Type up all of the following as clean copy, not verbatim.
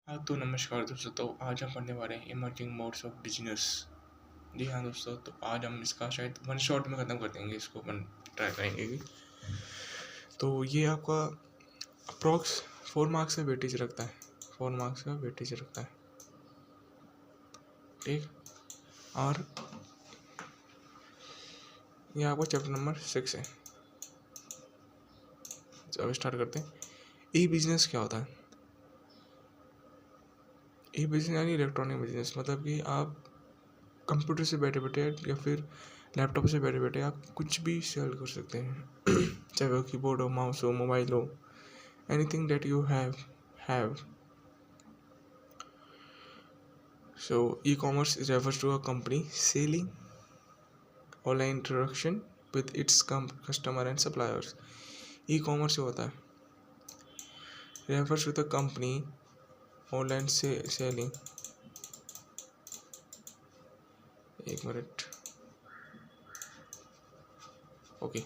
हाँ तो नमस्कार दोस्तों। तो आज हम पढ़ने वाले हैं इमर्जिंग मोड्स ऑफ बिजनेस। जी हाँ दोस्तों, तो आज हम इसका शायद वन शॉट में ख़त्म कर देंगे, इसको अपन ट्राई करेंगे भी। तो ये आपका अप्रॉक्स 4 मार्क्स का वेटेज रखता है, 4 मार्क्स का वेटेज रखता है, ठीक। और ये आपका चैप्टर नंबर 6 है। अब स्टार्ट करते हैं। ई बिजनेस क्या होता है? ई बिजनेस यानी इलेक्ट्रॉनिक बिजनेस, मतलब कि आप कंप्यूटर से बैठे बैठे या फिर लैपटॉप से बैठे बैठे आप कुछ भी सेल कर सकते हैं चाहे वो कीबोर्ड हो, माउस हो, मोबाइल हो, anything that you have. So E commerce refers to a company selling online interaction with its customer and suppliers. E commerce होता है refers to the company online से सेलिंग, एक minute, okay.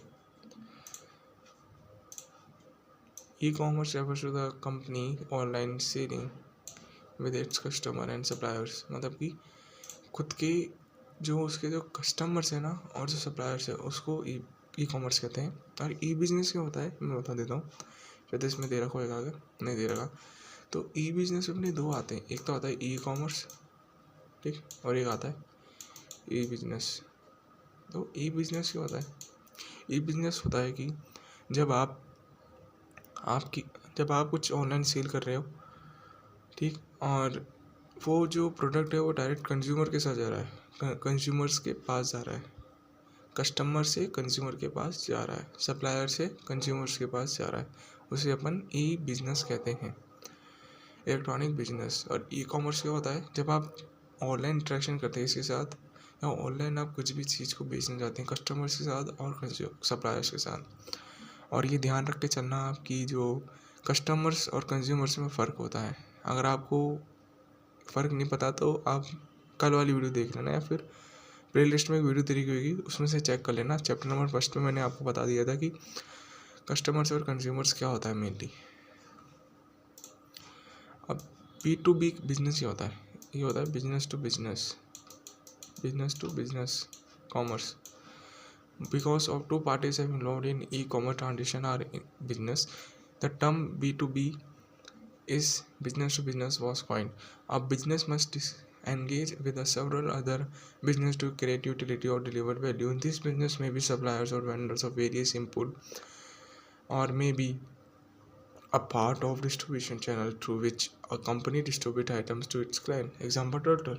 E commerce refers to the company online selling with its customer and suppliers, मतलब कि खुद के जो उसके जो कस्टमर्स हैं ना और जो सप्लायर्स है उसको ई कॉमर्स कहते हैं। और ई बिजनेस क्या होता है मैं बता देता हूँ, शायद इसमें दे रखा होगा, अगर नहीं दे रखा तो ई बिजनेस में अपने दो आते हैं। एक तो आता है ई कॉमर्स, ठीक, और एक आता है ई बिजनेस। तो ई बिजनेस क्या होता है? ई बिजनेस होता है कि जब आपकी जब आप कुछ ऑनलाइन सेल कर रहे हो, ठीक, और वो जो प्रोडक्ट है वो डायरेक्ट कंज्यूमर के साथ जा रहा है, कंज्यूमर्स के पास जा रहा है, कस्टमर से कंज्यूमर के पास जा रहा है, सप्लायर से कंज्यूमर्स के पास जा रहा है, उसे अपन ई बिजनेस कहते हैं, इलेक्ट्रॉनिक बिजनेस। और ई कॉमर्स क्या होता है? जब आप ऑनलाइन इंटरेक्शन करते हैं इसके साथ, या ऑनलाइन आप कुछ भी चीज़ को बेचना चाहते हैं कस्टमर्स के साथ और सप्लायर्स के साथ। और ये ध्यान रख के चलना आपकी जो कस्टमर्स और कंज्यूमर्स में फ़र्क होता है। अगर आपको फ़र्क नहीं पता तो आप कल वाली वीडियो देख लेना, या फिर प्ले लिस्ट में एक वीडियो तरीके होगी उसमें से चेक कर लेना। चैप्टर नंबर 1 में मैंने आपको बता दिया था कि कस्टमर्स और कंज्यूमर्स क्या होता है मेनली। अब B2B बिजनेस क्या होता है? ये होता है business to business commerce. Because of two parties have involved in e-commerce transition or business, the term B2B is business to business was coined. A business must engage with several other business to create utility or deliver value. In this business may be suppliers or vendors of various input, or may be a part of distribution channel through which a company distribute items to its client. Example total,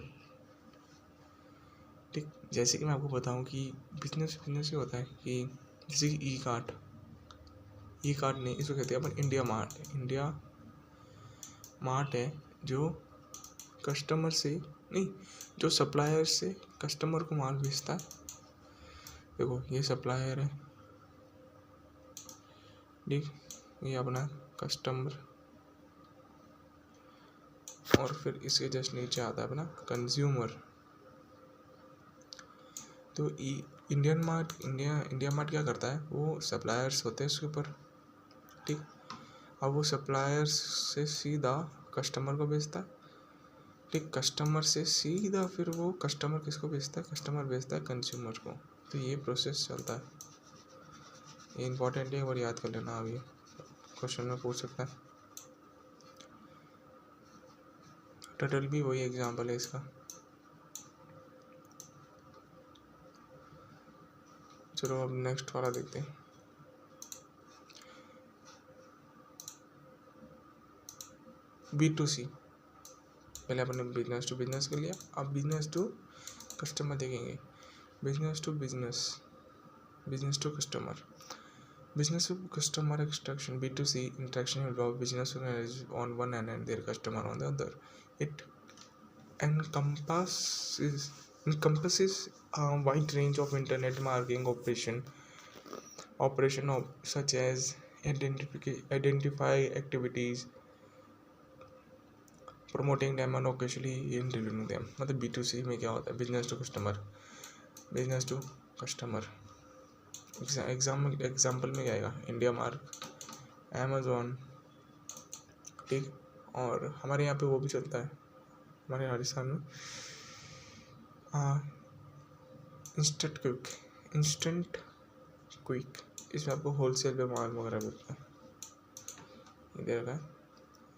ठीक। जैसे कि मैं आपको बताऊं कि business ये होता है कि जैसे कि ई कार्ट नहीं, इसको कहते हैं अपन इंडिया मार्ट है जो कस्टमर से नहीं, जो सप्लायर से कस्टमर को माल बेचता है। देखो ये सप्लायर है, ठीक, ये अपना कस्टमर, और फिर इसके जस्ट नीचे आता है अपना कंज्यूमर। तो इंडिया मार्ट क्या करता है? वो सप्लायर्स होते हैं उसके ऊपर, ठीक। अब वो सप्लायर्स से सीधा कस्टमर को बेचता है, ठीक। कस्टमर से सीधा फिर वो कस्टमर किसको बेचता है? कस्टमर बेचता है कंज्यूमर को। तो ये प्रोसेस चलता है, ये इंपॉर्टेंट है, एक बार याद कर लेना। अब ये क्वेश्चन में पूछ सकता है। टोटल भी वही एग्जाम्पल है इसका। चलो अब नेक्स्ट वाला देखते हैं। B2C, पहले अपने बिजनेस टू बिजनेस कर लिया, अब बिजनेस टू कस्टमर देखेंगे। Business to customer, business to customer extraction. B2C interaction involve business owners on one hand and their customer on the other. It encompasses a wide range of internet marketing operation of such as identify activities, promoting them and occasionally interviewing them. मतलब B2C में क्या होता है? Business to customer. Example में क्या आएगा? India mart, Amazon, ठीक, और हमारे यहाँ पे वो भी चलता है हमारे राजस्थान में, इंस्टेंट क्विक। इसमें आपको होलसेल पे माल वगैरह मिलता है, ये दे रखा है।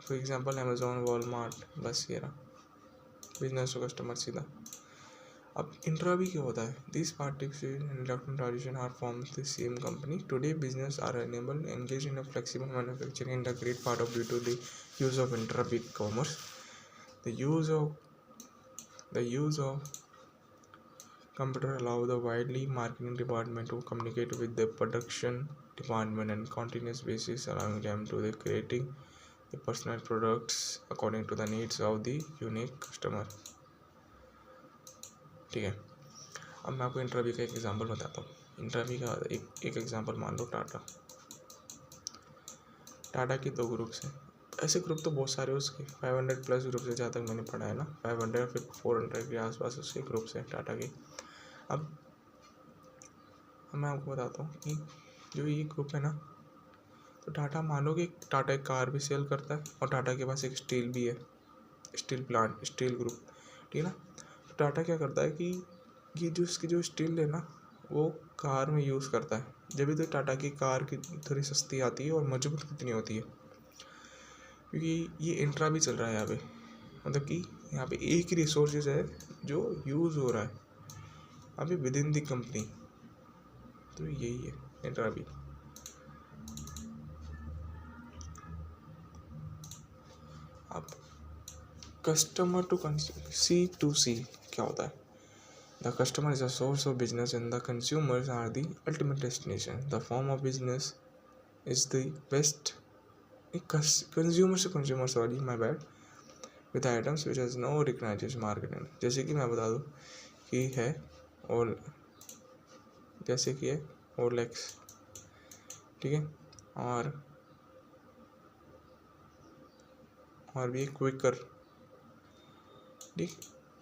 फॉर एग्जांपल अमेजोन, वॉलमार्ट, बस ये रहा बिजनेस टू कस्टमर सीधा। अब इंट्रा भी क्या होता है? This participate in electronic transition are from the same company today business are enable engage in a flexible manufacturing in the great part of due to the use of intra big commerce the use of computer allow the widely marketing department to communicate with the production department on continuous basis, allowing them to the creating the personal products according to the needs of the unique customer। ठीक है, अब मैं आपको interview का एक example बताता हूँ। Interview का एक एग्जांपल मान लो टाटा के 2 ग्रुप्स हैं। ऐसे ग्रुप तो बहुत सारे उसके 500 प्लस ग्रुप्स है, जहाँ तक मैंने पढ़ा है ना, 500 फिर 400 के आसपास उसके ग्रुप्स हैं टाटा के। अब मैं आपको बताता हूँ कि जो ये ग्रुप है ना, तो टाटा मान लो कि टाटा एक कार भी सेल करता है और टाटा के पास एक स्टील भी है, स्टील प्लांट, स्टील ग्रुप, ठीक है ना। तो टाटा क्या करता है कि ये जो इसकी जो स्टील है ना वो कार में यूज़ करता है। जब भी तो टाटा की कार की थोड़ी सस्ती आती है और मजबूत कितनी होती है, क्योंकि ये इंट्रा भी चल रहा है यहाँ पे, मतलब कि यहाँ पे एक ही रिसोर्सेज है जो यूज़ हो रहा है अभी विद इन द कंपनी, तो यही है इंट्रा भी। अब कस्टमर टू C2C क्या होता है? The customer is a source of business and the consumers are the ultimate destination. The form of business is the best consumer से consumer, sorry my bad, with items which has no recognisation marketing. जैसे कि मैं बता दूँ कि है और जैसे कि है ओलेक्स, ठीक है, और भी क्विकर, ठीक,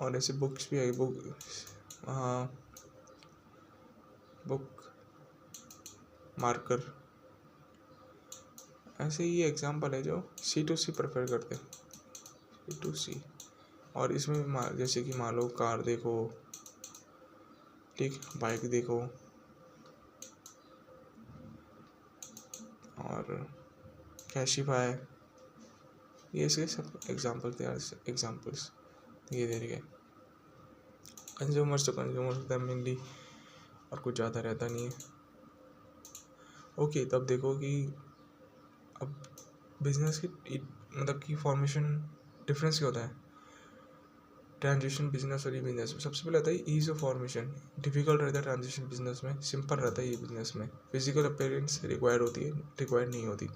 और ऐसे बुक्स भी है, बुक मार्कर, ऐसे ही एग्जांपल है जो C2C प्रेफर करते हैं, C2C। और इसमें जैसे कि मान लो कार देखो, ठीक, बाइक देखो, और कैशिफाई, ये इसके सब एग्जाम्पल्स ये दे रही है। कंज्यूमर्स तो कंज्यूमर्स होता है मेनली, और कुछ ज़्यादा रहता नहीं है। ओके, तब देखो कि अब बिजनेस की मतलब की फॉर्मेशन डिफरेंस क्या होता है ट्रांजिशन बिजनेस और ये बिजनेस में? सबसे पहले आता है ईज ऑफ फॉर्मेशन। डिफिकल्ट रहता है ट्रांजिशन बिजनेस में, सिंपल रहता है ये बिजनेस में। फिजिकल अपीयरेंस रिक्वायर्ड होती है, रिक्वायर्ड नहीं होती।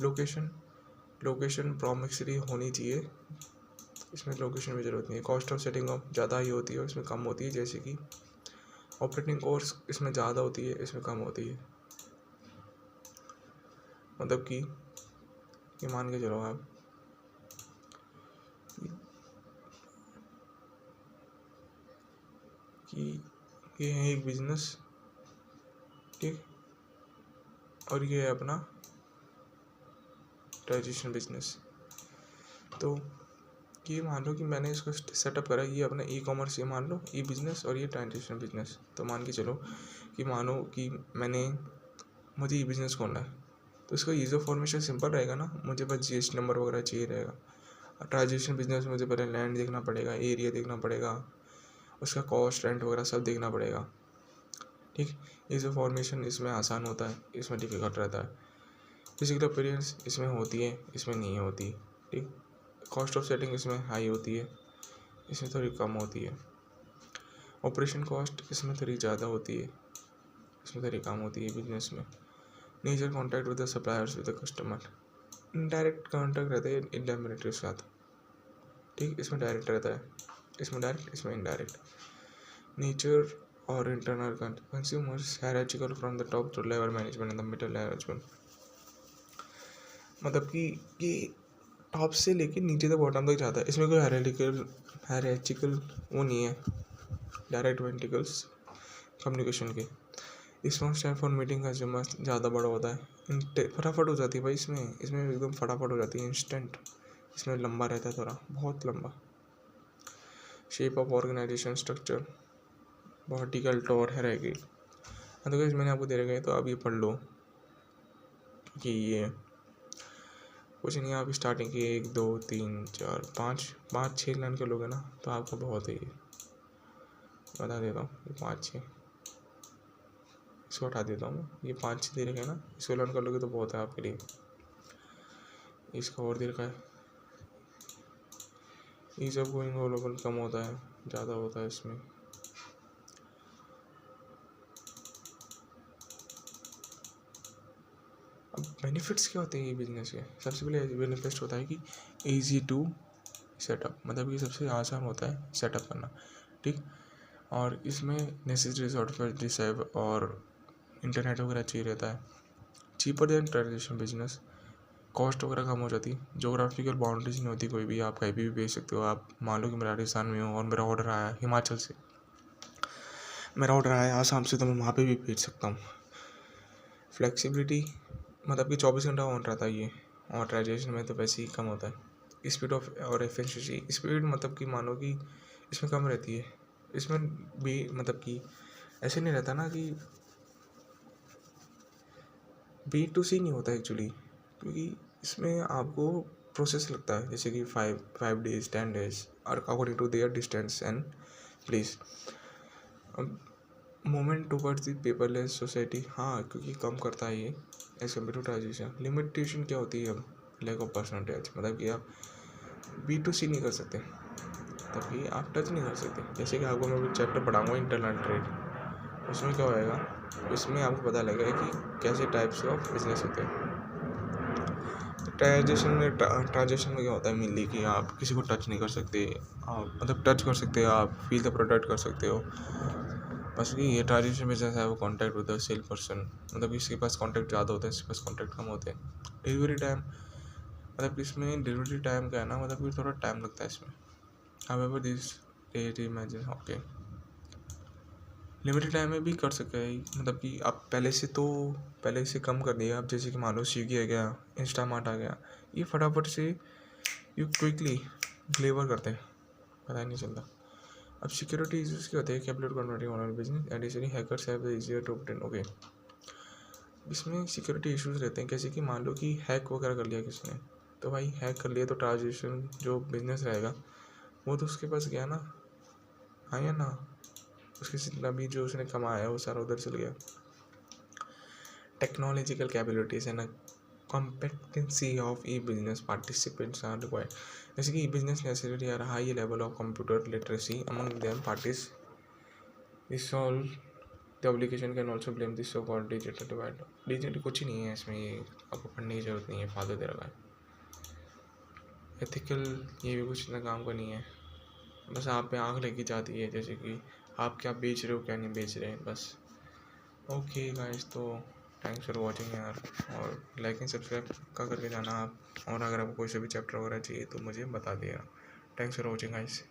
लोकेशन प्रॉमिसरी होनी चाहिए, इसमें लोकेशन में ज़रूरत नहीं है। कॉस्ट ऑफ सेटिंग अप ज़्यादा ही होती है, इसमें कम होती है। जैसे कि ऑपरेटिंग कॉस्ट इसमें ज़्यादा होती है, इसमें कम होती है। मतलब कि ये मान के चलो आप कि ये है एक बिजनेस, ठीक, और ये है अपना ट्रांजिशन बिजनेस। तो ये मान लो कि मैंने इसको सेटअप करा, ये अपना ई कॉमर्स, ये मान लो ई बिजनेस और ये ट्रांजिशन बिजनेस। तो मान के चलो कि मानो कि मुझे ई बिजनेस खोलना है, तो इसका ईज ऑफ फॉर्मेशन सिंपल रहेगा ना, मुझे बस GST नंबर वगैरह चाहिए रहेगा। ट्रांजिशन बिजनेस में मुझे पहले लैंड देखना पड़ेगा, एरिया देखना पड़ेगा, उसका कॉस्ट रेंट वगैरह सब देखना पड़ेगा, ठीक। ईज ऑफ फॉर्मेशन इसमें आसान होता है, इसमें डिफिकल्ट रहता है। फिजिकल अपीयरेंस इसमें होती है, इसमें नहीं होती, ठीक। कॉस्ट ऑफ सेटिंग इसमें हाई होती है, इसमें थोड़ी कम होती है। ऑपरेशन कॉस्ट इसमें थोड़ी ज़्यादा होती है, इसमें थोड़ी कम होती है बिजनेस में। Nature contact with the suppliers with the customer, indirect contact रहता है इनडायरेक्ट के साथ, ठीक। इसमें डायरेक्ट रहता है, इसमें डायरेक्ट, इसमें इनडायरेक्ट। नेचर और internal consumers hierarchical from the top to level management and the middle management. मतलब कि ये टॉप से लेके नीचे तक बॉटम तक जाता है, इसमें कोई हायरार्चिकल वो नहीं है, डायरेक्ट वर्टिकल्स कम्युनिकेशन के। Response time for meeting consumer ज़्यादा बड़ा होता है, फटाफट हो जाती है भाई, इसमें एकदम फटाफट हो जाती है, इंस्टेंट इसमें लंबा रहता है थोड़ा, बहुत लंबा। Shape of organisation structure, vertical tall है रहेगी। तो गाइस मैंने आपको दे रखा है, तो आप ये पढ़ लो कि ये कुछ नहीं। आप स्टार्टिंग की 1 2 3 4 5 6 लाइन के लोगे ना तो आपको बहुत है। ये बता देता हूँ, ये 5 6 इसको हटा देता हूँ मैं। ये 5 6 दे रखे हैं ना, इसको लर्न कर लोगे तो बहुत है आपके लिए। इसका और दे रखा है, ease of going all over कम होता है, ज़्यादा होता है इसमें। अब बेनिफिट्स क्या होते हैं ये बिजनेस के? सबसे पहले बेनिफिट होता है कि ईजी टू सेटअप, मतलब ये सबसे आसान होता है सेटअप करना, ठीक। और इसमें नेसेसरी सॉफ्टवेयर डिसाइब और इंटरनेट वगैरह चाहिए रहता है। Cheaper than traditional business, cost वगैरह कम हो जाती। जोग्राफिकल बाउंड्रीज नहीं होती कोई भी, आप कहीं भी बेच सकते हो। आप मान लो कि मैं राजस्थान में हूँ और मेरा ऑर्डर आया हिमाचल से, मेरा ऑर्डर आया आसाम से, तो मैं वहाँ पे भी बेच सकता हूँ। फ्लेक्सिबिलिटी, मतलब कि 24 घंटा ऑन रहता है ये। और ट्रांजेक्शन में तो वैसे ही कम होता है। स्पीड ऑफ और एफिशिएंसी, स्पीड मतलब कि मानो कि इसमें कम रहती है। इसमें भी मतलब कि ऐसे नहीं रहता ना कि B2C नहीं होता एक्चुअली, क्योंकि इसमें आपको प्रोसेस लगता है, जैसे कि 5 days 10 days और according to their distance and place. अब movement towards the paperless society, हाँ क्योंकि कम करता है ये as compare to transaction. Limitation क्या होती है अब? लैक ऑफ पर्सनल टच, मतलब कि आप B2C नहीं कर सकते, तभी आप टच नहीं कर सकते। जैसे कि आपको मैं चैप्टर पढ़ाऊँगा इंटरनेट ट्रेड, उसमें क्या होएगा, उसमें आपको पता लगेगा कि कैसे टाइप्स ऑफ बिजनेस होते हैं। ट्रांजेक्शन में क्या होता है मेनली कि आप किसी को टच नहीं कर सकते, आप मतलब टच कर सकते हो, आप फील द प्रोडक्ट कर सकते हो। बस कि ये ट्रांजेक्शन बिजनेस है वो contact with the cell person, मतलब इसके पास कॉन्टैक्ट ज़्यादा होते हैं, इसके पास कॉन्टैक्ट कम होते हैं। डिलीवरी टाइम, मतलब इसमें डिलीवरी टाइम क्या है ना, मतलब कि थोड़ा टाइम लगता है इसमें। However this imagine okay, limited time में भी कर सकते हैं, मतलब कि आप पहले से कम कर दिया। आप जैसे कि मान लो स्विगी आ गया, इंस्टामार्ट आ गया, ये फटाफट से यू क्विकली डिलीवर करते हैं, पता ही नहीं चलता। अब सिक्योरिटी इश्यूज क्या होते हैं? Capital converting online business additionally hackers have the easier to obtain, okay. इसमें सिक्योरिटी इश्यूज रहते हैं, कैसे कि मान लो कि हैक वगैरह कर लिया किसने, तो भाई हैक कर लिया तो ट्रांजेक्शन जो बिजनेस रहेगा वो तो उसके पास गया ना, हाँ या ना, उसके जितना भी जो उसने कमाया है वो सारा उधर चल गया। Technological capabilities and competency of e-business participants are required, जैसे कि e-business necessarily are high level of computer literacy among them parties solve the application can also blame this so called digital divide। Digital कुछ ही नहीं है इसमें, ये आपको पढ़ने की जरूरत नहीं है, फालतू दे रखा है। एथिकल, ये भी कुछ ना काम का नहीं है, बस आप पे आँख लगी जाती है, जैसे कि आप क्या बेच रहे हो क्या नहीं बेच रहे हैं बस। ओके गाइस, तो थैंक्स फॉर वॉचिंग यार, और लाइक एंड सब्सक्राइब का करके जाना आप। और अगर आपको कोई से भी चैप्टर वगैरह चाहिए तो मुझे बता दिएगा। Thanks for watching guys.